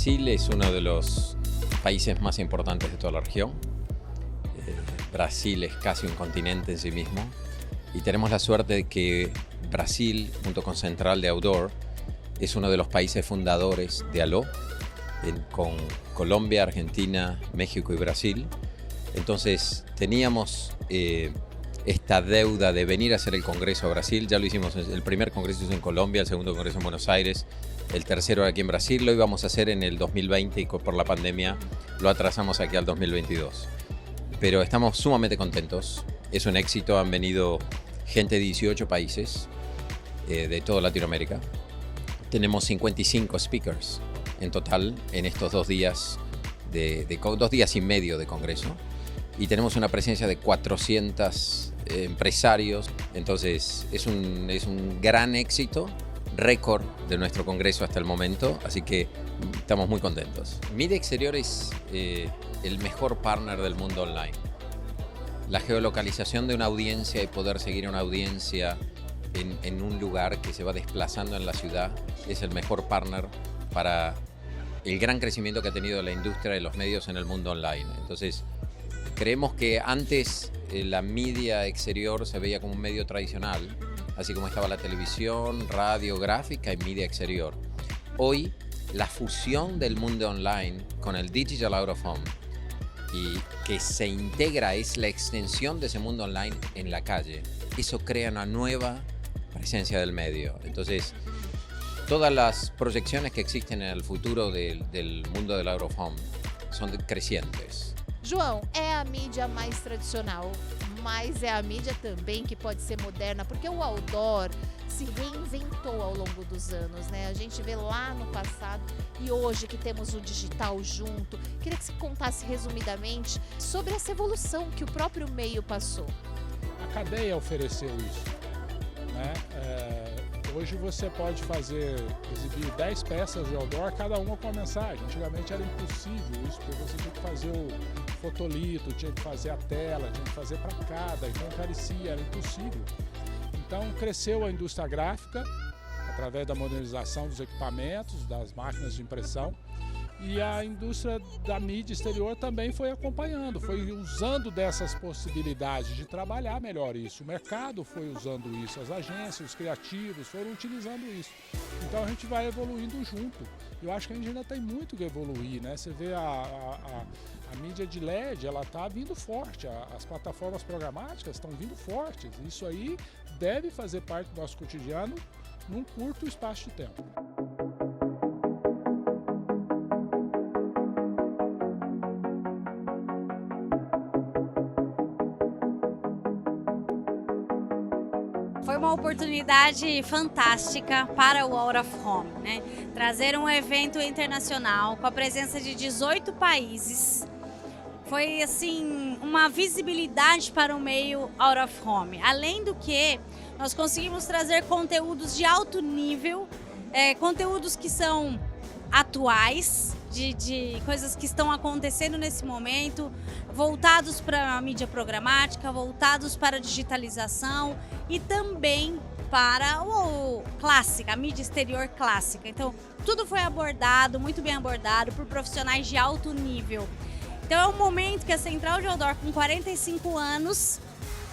Brasil es uno de los países más importantes de toda la región. Brasil es casi un continente en sí mismo y tenemos la suerte de que Brasil, junto con Central de Outdoor, es uno de los países fundadores de Allo, con Colombia, Argentina, México y Brasil. Entonces teníamos esta deuda de venir a hacer el Congreso a Brasil. Ya lo hicimos, el primer Congreso en Colombia, el segundo Congreso en Buenos Aires, el tercero aquí en Brasil. Lo íbamos a hacer en el 2020 y por la pandemia lo atrasamos aquí al 2022. Pero estamos sumamente contentos, es un éxito, han venido gente de 18 países de toda Latinoamérica. Tenemos 55 speakers en total en estos 2 días, 2 días y medio de Congreso. Y tenemos una presencia de 400 empresarios, entonces es un gran éxito, récord de nuestro Congreso hasta el momento, así que estamos muy contentos. Media Exterior es el mejor partner del mundo online. La geolocalización de una audiencia y poder seguir una audiencia en un lugar que se va desplazando en la ciudad es el mejor partner para el gran crecimiento que ha tenido la industria de los medios en el mundo online. Entonces, creemos que antes la media exterior se veía como un medio tradicional, así como estaba la televisión, radio, gráfica y media exterior. Hoy, la fusión del mundo online con el Digital Out of Home y que se integra es la extensión de ese mundo online en la calle. Eso crea una nueva presencia del medio. Entonces, todas las proyecciones que existen en el futuro del mundo del Out of Home son crecientes. João, é a mídia mais tradicional, mas é a mídia também que pode ser moderna, porque o outdoor se reinventou ao longo dos anos, né? A gente vê lá no passado e hoje que temos o digital junto. Queria que você contasse resumidamente sobre essa evolução que o próprio meio passou. A cadeia ofereceu isso, né? Hoje você pode exibir 10 peças de outdoor, cada uma com uma mensagem. Antigamente era impossível isso, porque você tinha que fazer o fotolito, tinha que fazer a tela, tinha que fazer para cada, então encarecia, era impossível. Então cresceu a indústria gráfica, através da modernização dos equipamentos, das máquinas de impressão, e a indústria da mídia exterior também foi acompanhando, foi usando dessas possibilidades de trabalhar melhor isso. O mercado foi usando isso, as agências, os criativos foram utilizando isso. Então a gente vai evoluindo junto. Eu acho que a gente ainda tem muito que evoluir, né? Você vê a mídia de LED, ela está vindo forte, as plataformas programáticas estão vindo fortes. Isso aí deve fazer parte do nosso cotidiano num curto espaço de tempo. Foi uma oportunidade fantástica para o Out of Home, né? Trazer um evento internacional com a presença de 18 países. Foi assim uma visibilidade para o meio Out of Home. Além do que, nós conseguimos trazer conteúdos de alto nível, conteúdos que são atuais, de coisas que estão acontecendo nesse momento, voltados para a mídia programática, voltados para a digitalização e também para a mídia exterior clássica. Então, tudo foi abordado, muito bem abordado, por profissionais de alto nível. Então, é um momento que a Central de Outdoor, com 45 anos,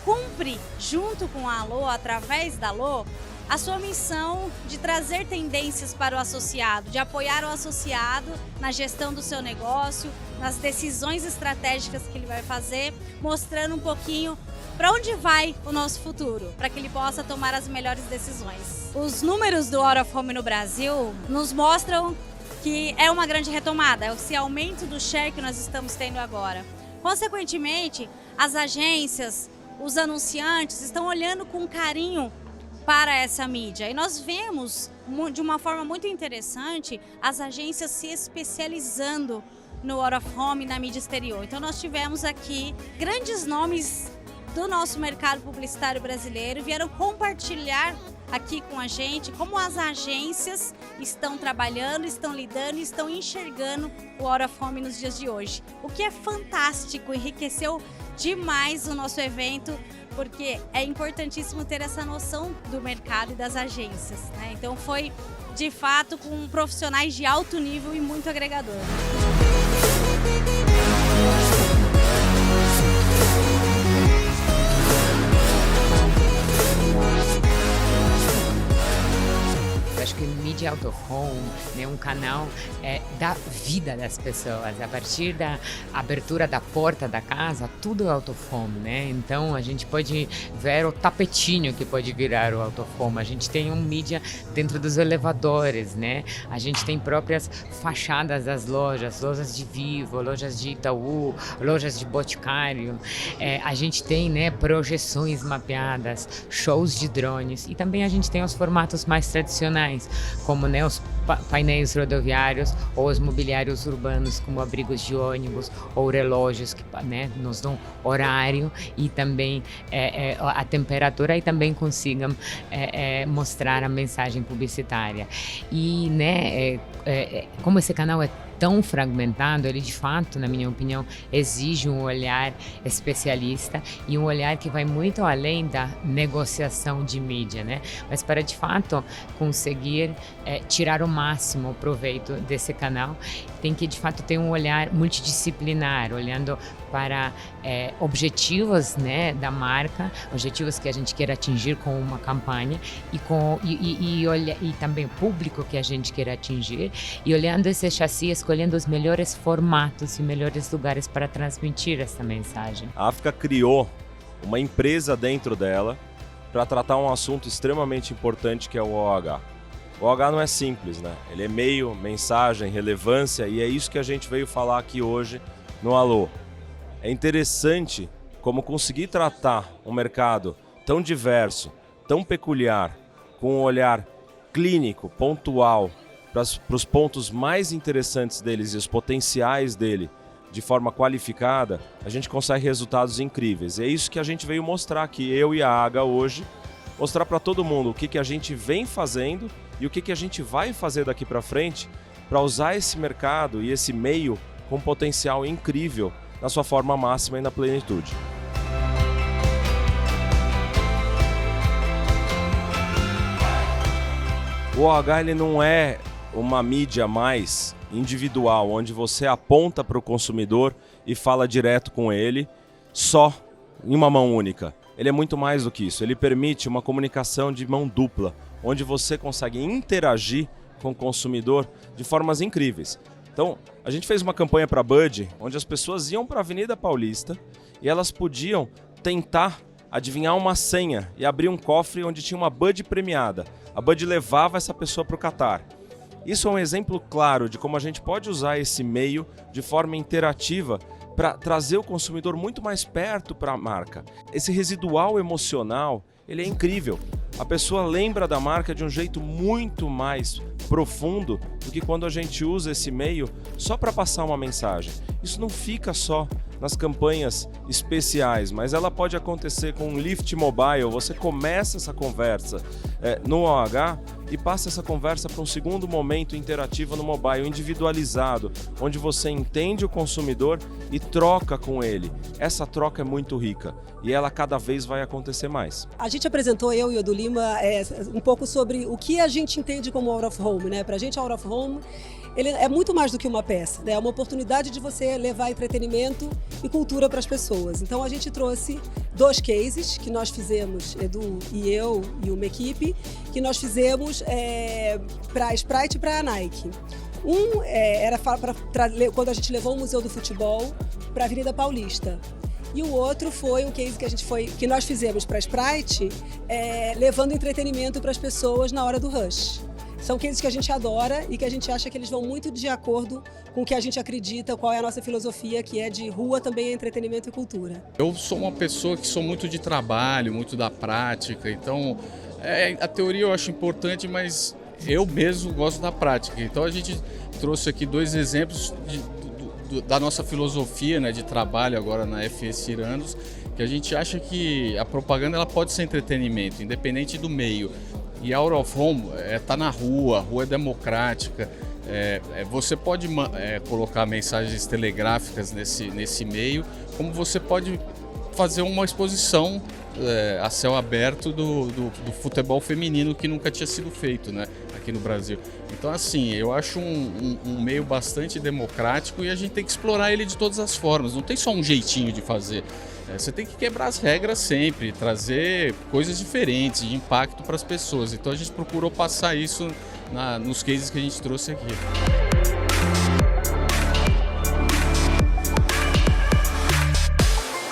cumpre, junto com a Allo, através da Allo, a sua missão de trazer tendências para o associado, de apoiar o associado na gestão do seu negócio, nas decisões estratégicas que ele vai fazer, mostrando um pouquinho para onde vai o nosso futuro, para que ele possa tomar as melhores decisões. Os números do Out of Home no Brasil nos mostram que é uma grande retomada, é esse aumento do share que nós estamos tendo agora. Consequentemente, as agências, os anunciantes estão olhando com carinho para essa mídia. E nós vemos, de uma forma muito interessante, as agências se especializando no Out of Home e na mídia exterior. Então nós tivemos aqui grandes nomes do nosso mercado publicitário brasileiro, vieram compartilhar aqui com a gente como as agências estão trabalhando, estão lidando e estão enxergando o Out of Home nos dias de hoje. O que é fantástico, enriqueceu demais o nosso evento, porque é importantíssimo ter essa noção do mercado e das agências, né? Então foi, de fato, com profissionais de alto nível e muito agregador. Acho que o Media Out of Home é um canal da vida das pessoas. A partir da abertura da porta da casa, tudo é Out of Home, né? Então a gente pode ver o tapetinho que pode virar o Out of Home. A gente tem um mídia dentro dos elevadores, né? A gente tem próprias fachadas das lojas de Vivo, lojas de Itaú, lojas de Boticário. A gente tem, né, projeções mapeadas, shows de drones e também a gente tem os formatos mais tradicionais, como, né, os painéis rodoviários ou os mobiliários urbanos, como abrigos de ônibus ou relógios que, né, nos dão horário e também a temperatura e também consigam mostrar a mensagem publicitária. E, né, como esse canal é tão fragmentado, ele de fato, na minha opinião, exige um olhar especialista e um olhar que vai muito além da negociação de mídia, né? Mas para de fato conseguir tirar o máximo proveito desse canal, tem que de fato ter um olhar multidisciplinar, olhando para objetivos, né, da marca, objetivos que a gente quer atingir com uma campanha e também o público que a gente quer atingir, e olhando esse chassi, escolhendo os melhores formatos e melhores lugares para transmitir essa mensagem. A África criou uma empresa dentro dela para tratar um assunto extremamente importante que é o OH. O OH não é simples, né? Ele é meio, mensagem, relevância, e é isso que a gente veio falar aqui hoje no Alô. É interessante como conseguir tratar um mercado tão diverso, tão peculiar, com um olhar clínico, pontual, para os pontos mais interessantes deles e os potenciais dele de forma qualificada, a gente consegue resultados incríveis. E é isso que a gente veio mostrar aqui, eu e a Aga hoje, mostrar para todo mundo o que a gente vem fazendo e o que a gente vai fazer daqui para frente para usar esse mercado e esse meio com potencial incrível na sua forma máxima e na plenitude. O OH ele não é uma mídia mais individual, onde você aponta para o consumidor e fala direto com ele, só em uma mão única. Ele é muito mais do que isso, ele permite uma comunicação de mão dupla, onde você consegue interagir com o consumidor de formas incríveis. Então, a gente fez uma campanha para a Bud, onde as pessoas iam para a Avenida Paulista e elas podiam tentar adivinhar uma senha e abrir um cofre onde tinha uma Bud premiada. A Bud levava essa pessoa para o Catar. Isso é um exemplo claro de como a gente pode usar esse meio de forma interativa para trazer o consumidor muito mais perto para a marca. Esse residual emocional, ele é incrível. A pessoa lembra da marca de um jeito muito mais profundo do que quando a gente usa esse meio só para passar uma mensagem. Isso não fica só nas campanhas especiais, mas ela pode acontecer com um Lift Mobile. Você começa essa conversa no OH e passa essa conversa para um segundo momento interativo no mobile, individualizado, onde você entende o consumidor e troca com ele. Essa troca é muito rica e ela cada vez vai acontecer mais. A gente apresentou, eu e o Edu Lima, um pouco sobre o que a gente entende como Out of Home, né? Pra gente, Out of Home, ele é muito mais do que uma peça, né? É uma oportunidade de você levar entretenimento e cultura para as pessoas. Então a gente trouxe 2 cases que nós fizemos, Edu e eu e uma equipe, que nós fizemos para a Sprite e para a Nike. Era quando a gente levou o Museu do Futebol para a Avenida Paulista. E o outro foi um case que nós fizemos para a Sprite, levando entretenimento para as pessoas na hora do rush. São cases que a gente adora e que a gente acha que eles vão muito de acordo com o que a gente acredita, qual é a nossa filosofia, que é de rua também é entretenimento e cultura. Eu sou uma pessoa que sou muito de trabalho, muito da prática, então a teoria eu acho importante, mas eu mesmo gosto da prática. Então a gente trouxe aqui 2 exemplos da nossa filosofia, né, de trabalho agora na FE Ciranos, que a gente acha que a propaganda ela pode ser entretenimento, independente do meio. E Out of Home tá na rua, a rua é democrática, você pode colocar mensagens telegráficas nesse meio, como você pode fazer uma exposição a céu aberto do futebol feminino que nunca tinha sido feito, né, aqui no Brasil. Então, assim, eu acho um meio bastante democrático e a gente tem que explorar ele de todas as formas, não tem só um jeitinho de fazer. Você tem que quebrar as regras sempre, trazer coisas diferentes, de impacto para as pessoas. Então a gente procurou passar isso nos cases que a gente trouxe aqui.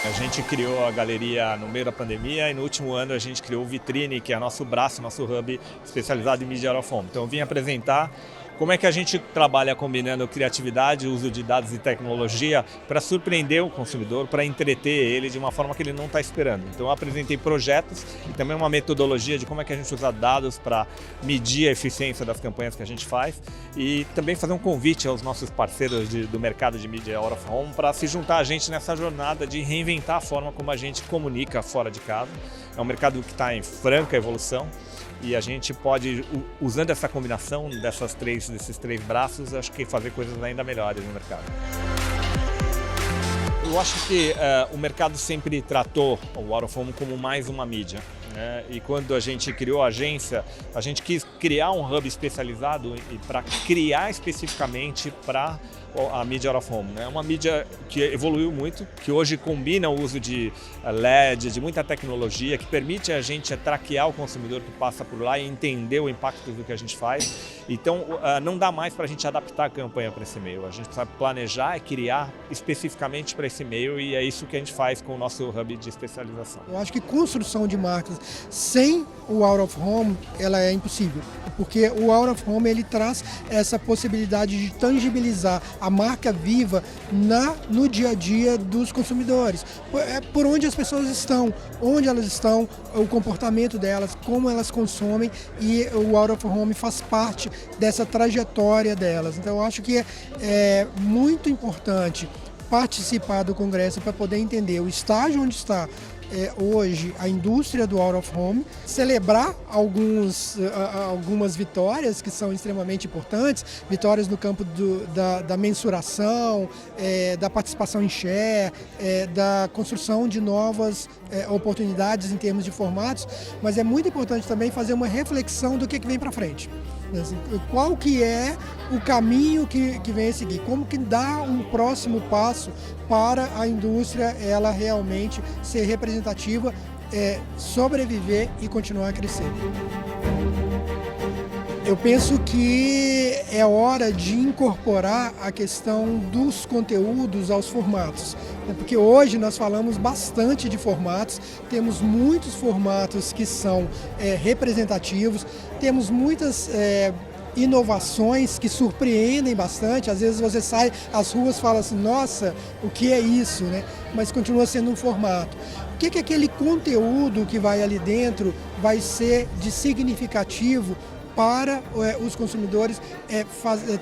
A gente criou a galeria no meio da pandemia e no último ano a gente criou o Vitrine, que é nosso braço, nosso hub especializado em mídia out of home. Então eu vim apresentar como é que a gente trabalha combinando criatividade, uso de dados e tecnologia para surpreender o consumidor, para entreter ele de uma forma que ele não está esperando. Então eu apresentei projetos e também uma metodologia de como é que a gente usa dados para medir a eficiência das campanhas que a gente faz e também fazer um convite aos nossos parceiros do mercado de mídia out of home para se juntar a gente nessa jornada de reinventar a forma como a gente comunica fora de casa. É um mercado que está em franca evolução. E a gente pode, usando essa combinação desses três braços, acho que fazer coisas ainda melhores no mercado. Eu acho que o mercado sempre tratou o out of home como mais uma mídia. Né? E quando a gente criou a agência, a gente quis criar um hub especializado e para criar especificamente para a mídia out of home. É uma mídia que evoluiu muito, que hoje combina o uso de LED, de muita tecnologia, que permite a gente traquear o consumidor que passa por lá e entender o impacto do que a gente faz. Então, não dá mais para a gente adaptar a campanha para esse meio. A gente precisa planejar e criar especificamente para esse meio e é isso que a gente faz com o nosso hub de especialização. Eu acho que construção de marcas sem o out of home, ela é impossível. Porque o out of home, ele traz essa possibilidade de tangibilizar a marca viva no dia a dia dos consumidores. É por onde as pessoas estão, onde elas estão, o comportamento delas, como elas consomem e o out of home faz parte dessa trajetória delas. Então eu acho que é muito importante participar do congresso para poder entender o estágio onde está hoje a indústria do out of home, celebrar algumas vitórias que são extremamente importantes, vitórias no campo da mensuração, da participação em share, da construção de novas oportunidades em termos de formatos, mas é muito importante também fazer uma reflexão do que vem para frente. Qual que é o caminho que vem a seguir? Como que dá um próximo passo para a indústria ela realmente ser representativa, sobreviver e continuar a crescer? Eu penso que é hora de incorporar a questão dos conteúdos aos formatos, porque hoje nós falamos bastante de formatos, temos muitos formatos que são representativos, temos muitas inovações que surpreendem bastante. Às vezes você sai às ruas e fala assim, nossa, o que é isso, né? Mas continua sendo um formato. O que aquele conteúdo que vai ali dentro vai ser de significativo para os consumidores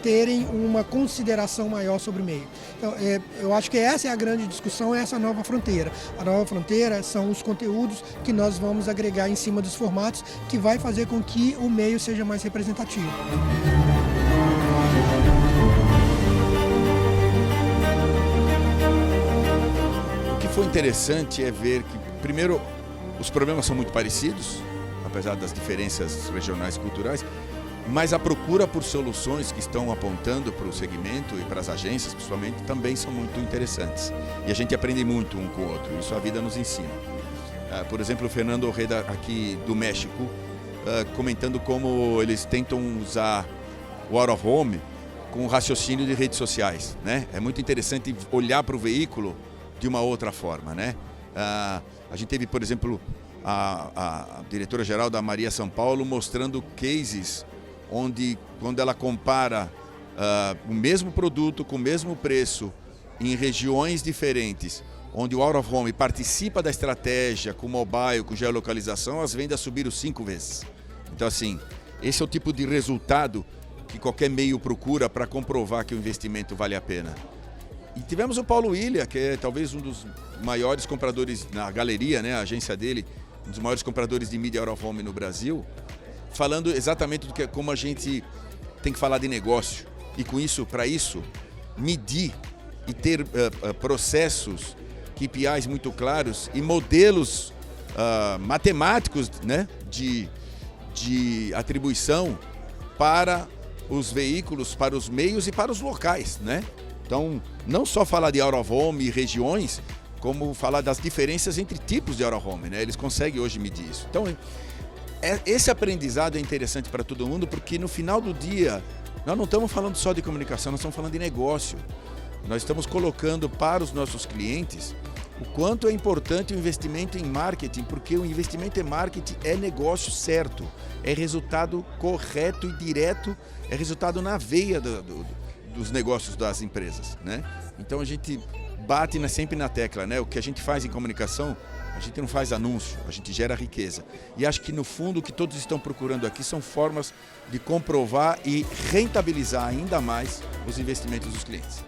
terem uma consideração maior sobre o meio. Então, eu acho que essa é a grande discussão, essa nova fronteira. A nova fronteira são os conteúdos que nós vamos agregar em cima dos formatos, que vai fazer com que o meio seja mais representativo. O que foi interessante é ver que, primeiro, os problemas são muito parecidos, apesar das diferenças regionais e culturais, mas a procura por soluções que estão apontando para o segmento e para as agências, principalmente, também são muito interessantes. E a gente aprende muito um com o outro, isso a vida nos ensina. Por exemplo, o Fernando Orreda, aqui do México, comentando como eles tentam usar o out of home com o raciocínio de redes sociais, né? É muito interessante olhar para o veículo de uma outra forma, né? A gente teve, por exemplo, a diretora-geral da Maria São Paulo mostrando cases onde, quando ela compara o mesmo produto com o mesmo preço em regiões diferentes, onde o out of home participa da estratégia com mobile, com geolocalização, as vendas subiram 5 vezes. Então, assim, esse é o tipo de resultado que qualquer meio procura para comprovar que o investimento vale a pena. E tivemos o Paulo Ilha, que é talvez um dos maiores compradores na galeria, né, a agência dele, um dos maiores compradores de mídia out of home no Brasil, falando exatamente do que como a gente tem que falar de negócio. E com isso, para isso, medir e ter processos, KPIs muito claros e modelos matemáticos, né, de atribuição para os veículos, para os meios e para os locais, né? Então, não só falar de out of home e regiões, como falar das diferenças entre tipos de out of home, né? Eles conseguem hoje medir isso. Então, esse aprendizado é interessante para todo mundo, porque no final do dia, nós não estamos falando só de comunicação, nós estamos falando de negócio. Nós estamos colocando para os nossos clientes o quanto é importante o investimento em marketing, porque o investimento em marketing é negócio certo, é resultado correto e direto, é resultado na veia dos negócios das empresas, né? Então a gente bate sempre na tecla, né? O que a gente faz em comunicação, a gente não faz anúncio, a gente gera riqueza. E acho que no fundo o que todos estão procurando aqui são formas de comprovar e rentabilizar ainda mais os investimentos dos clientes.